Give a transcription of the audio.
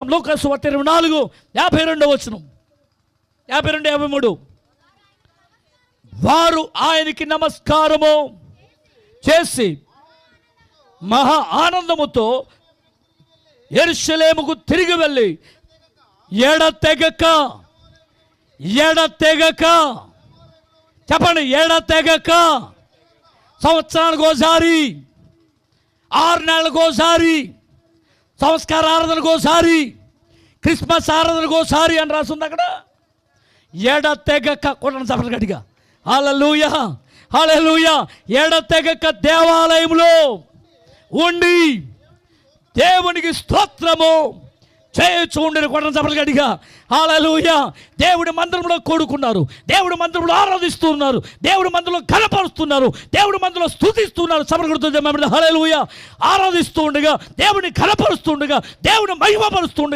లూకా సువార్త 24:52 52-53. వారు ఆయనకి నమస్కారము చేసి మహా ఆనందముతో యెరూషలేముకు తిరిగి వెళ్ళి ఎడతెగక చెప్పండి, ఎడతెగక సంవత్సరానికి ఒకసారి, 6 నెలలకు ఒకసారి, సంస్కార ఆరాధనకు ఒకసారి, క్రిస్మస్ ఆరాధనకు ఒకసారి అని రాస్తుంది అక్కడ. ఎడతెగక కొట్టండి చెప్పండి గట్టిగా, హల్లెలూయా హల్లెలూయా. ఎడతెగక దేవాలయంలో ఉండి దేవునికి స్తోత్రము చేయొచ్చు ఉండేది. కొట్టండి చెప్పండి గట్టిగా, హల్లెలూయా. దేవుడి మందిరంలో కూడుకున్నారు, దేవుడి మందిరంలో ఆరాధిస్తున్నారు, దేవుడి మందిరంలో కనపరుస్తున్నారు, దేవుడి మందిరంలో స్తుతిస్తున్నారు. సమర్పడుతుంది హల్లెలూయా. ఆరాధిస్తూ ఉండగా, దేవుడిని కనపరుస్తుండగా, దేవుడిని మహిమపరుస్తుండగా